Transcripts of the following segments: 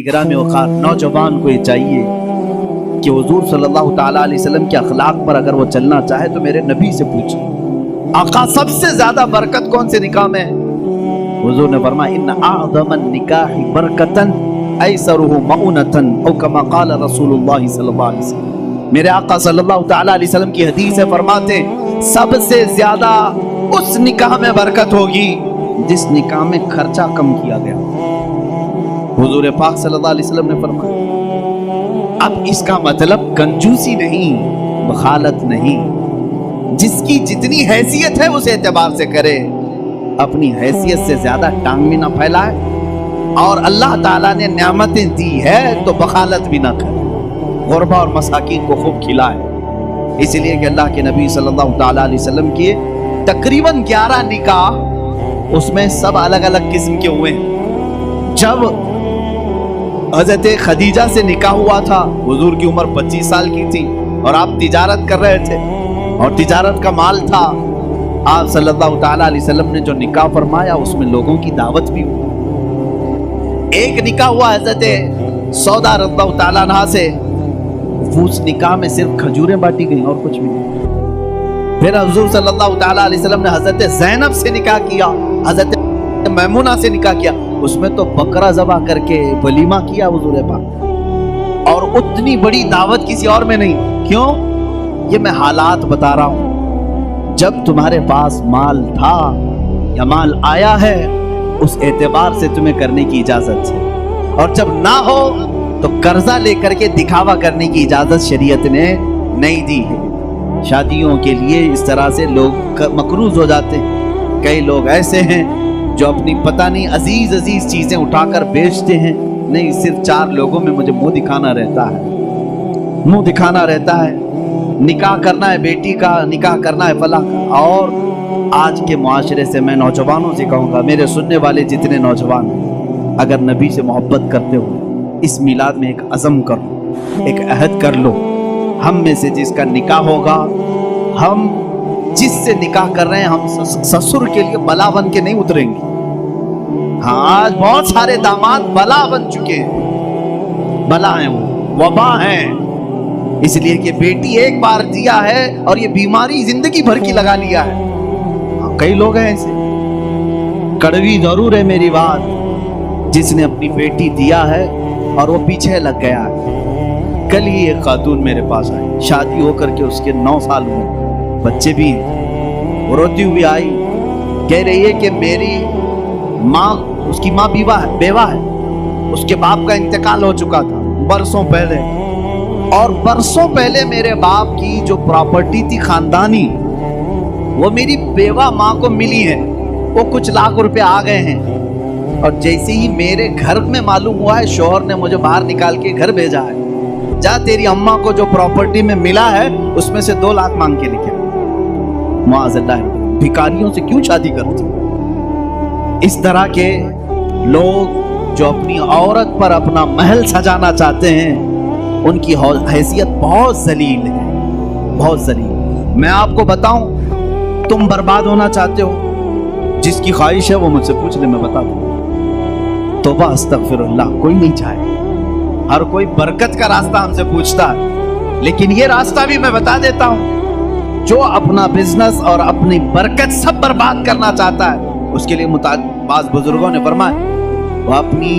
گرامی وقار نوجوان کو یہ چاہیے کہ حضور صلی اللہ تعالیٰ علیہ وسلم کے اخلاق پر اگر وہ چلنا چاہے تو میرے نبی سے پوچھے آقا سب سے زیادہ برکت کون سے نکاح میں ہے؟ حضور نے فرمایا ان اعظم النکاح برکتاً ایسرہ مؤنتاً او کما قال رسول اللہ صلی اللہ علیہ وسلم۔ میرے آقا صلی اللہ تعالیٰ علیہ وسلم کی حدیث ہے، فرماتے ہیں سب سے زیادہ اس نکاح میں برکت ہوگی جس نکاح میں خرچہ کم کیا گیا۔ حضور پاک صلی اللہ علیہ وسلم نے فرمایا اب اس کا مطلب کنجوسی نہیں، بخالت نہیں، جس کی جتنی حیثیت ہے اس اعتبار سے کرے، اپنی حیثیت سے زیادہ ٹانگ بھی نہ پھیلائے، اور اللہ تعالیٰ نے نعمتیں دی ہے تو بخالت بھی نہ کرے، غربا اور مساکین کو خوب کھلائے۔ اس لیے کہ اللہ کے نبی صلی اللہ تعالیٰ علیہ وسلم کی تقریباً 11 نکاح، اس میں سب الگ الگ قسم کے ہوئے ہیں۔ جب حضرت خدیجہ سے نکاح ہوا تھا، حضور کی عمر 25 سال کی تھی اور آپ تجارت کر رہے تھے اور تجارت کا مال تھا، آپ صلی اللہ تعالیٰ علیہ وسلم نے جو نکاح فرمایا اس میں لوگوں کی دعوت بھی ہوئی۔ ایک نکاح ہوا حضرت سودا رضی اللہ تعالیٰ عنہ سے، اس نکاح میں صرف کھجوریں بانٹی گئیں اور کچھ بھی نہیں۔ پھر حضور صلی اللہ تعالیٰ علیہ وسلم نے حضرت زینب سے نکاح کیا، حضرت میمونہ سے نکاح کیا، اس میں تو بکرا ذبح کر کے ولیمہ کیا حضور پاک، اور اتنی بڑی دعوت کسی اور میں نہیں۔ کیوں؟ یہ میں حالات بتا رہا ہوں، جب تمہارے پاس مال تھا یا مال آیا ہے اس اعتبار سے تمہیں کرنے کی اجازت ہے، اور جب نہ ہو تو قرضہ لے کر کے دکھاوا کرنے کی اجازت شریعت نے نہیں دی ہے۔ شادیوں کے لیے اس طرح سے لوگ مقروض ہو جاتے ہیں۔ کئی لوگ ایسے ہیں جو اپنی پتہ نہیں عزیز چیزیں اٹھا کر بیچتے ہیں، نہیں صرف 4 لوگوں میں مجھے منہ دکھانا رہتا ہے، نکاح کرنا ہے بیٹی کا، نکاح کرنا ہے فلاں کا۔ اور آج کے معاشرے سے میں نوجوانوں سے کہوں گا، میرے سننے والے جتنے نوجوان ہیں، اگر نبی سے محبت کرتے ہو اس میلاد میں ایک عزم کر لو، ایک عہد کر لو، ہم میں سے جس کا نکاح ہوگا، ہم جس سے نکاح کر رہے ہیں، ہم سسر کے لیے بلا بن کے نہیں اتریں گے۔ ہاں آج بہت سارے داماد بلا بن چکے ہیں، بلا ہیں، وہ وبا ہیں، اس لیے کہ بیٹی ایک بار دیا ہے اور یہ بیماری زندگی بھر کی لگا لیا ہے۔ کئی لوگ ہیں ایسے، کڑوی ضرور ہے میری بات، جس نے اپنی بیٹی دیا ہے اور وہ پیچھے لگ گیا ہے۔ کل ہی ایک خاتون میرے پاس آئی، شادی ہو کر کے اس کے 9 سال ہوئے، بچے بھی ہیں، وہ روتی ہوئی آئی، کہہ رہی ہے کہ میری ماں، اس کی ماں بیوہ ہے، اس کے باپ کا انتقال ہو چکا تھا برسوں پہلے، اور برسوں پہلے میرے باپ کی جو پراپرٹی تھی خاندانی، وہ میری بیوہ ماں کو ملی ہے، وہ کچھ لاکھ روپے آ گئے ہیں، اور جیسے ہی میرے گھر میں معلوم ہوا ہے، شوہر نے مجھے باہر نکال کے گھر بھیجا ہے، جا تیری اماں کو جو پراپرٹی میں ملا ہے اس میں سے 2 لاکھ مانگ کے لکھے۔ معاذ اللہ، بھکاریوں سے کیوں شادی کرتی؟ اس طرح کے لوگ جو اپنی عورت پر اپنا محل سجانا چاہتے ہیں، ان کی حیثیت بہت ذلیل ہے، بہت ذلیل۔ میں آپ کو بتاؤں، تم برباد ہونا چاہتے ہو، جس کی خواہش ہے وہ مجھ سے پوچھ لے، میں بتا دوں۔ توبہ استغفر اللہ، کوئی نہیں چاہے، ہر کوئی برکت کا راستہ ہم سے پوچھتا ہے، لیکن یہ راستہ بھی میں بتا دیتا ہوں، جو اپنا بزنس اور اپنی برکت سب برباد کرنا چاہتا ہے، اس کے لیے بعض بزرگوں نے فرمایا وہ اپنی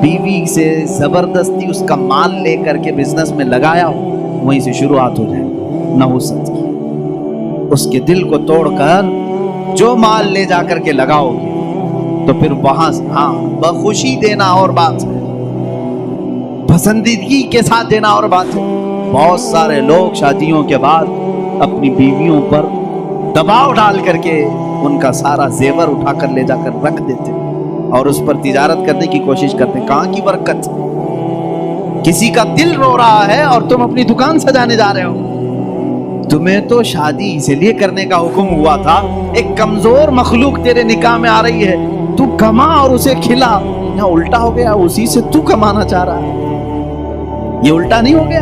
بیوی سے زبردستی اس کا مال لے کر کے بزنس میں لگایا ہو، وہیں سے شروعات ہو جائے نحوست کی۔ اس کے دل کو توڑ کر جو مال لے جا کر کے لگاؤ گے تو پھر وہاں سے ہاں بخوشی دینا اور بات ہے، پسندیدگی کے ساتھ دینا اور بات ہے۔ بہت سارے لوگ شادیوں کے بعد اپنی بیویوں پر دباؤ ڈال کر کے ان کا سارا زیور اٹھا کر لے جا کر رکھ دیتے اور اس پر تجارت کرنے کی کوشش کرتے۔ کہاں کی برکت؟ کسی کا دل رو رہا ہے اور تم اپنی دکان سجانے جا رہے ہو۔ تمہیں تو شادی اسی لیے کرنے کا حکم ہوا تھا، ایک کمزور مخلوق تیرے نکاح میں آ رہی ہے، تو کما اور اسے کھلا۔ یہاں الٹا ہو گیا، اسی سے تو کمانا چاہ رہا ہے، یہ الٹا نہیں ہو گیا؟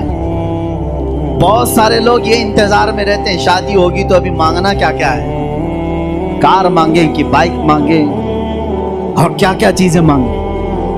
بہت سارے لوگ یہ انتظار میں رہتے ہیں شادی ہوگی تو ابھی مانگنا کیا کیا ہے، کار مانگے کہ بائک مانگے اور کیا کیا چیزیں مانگے۔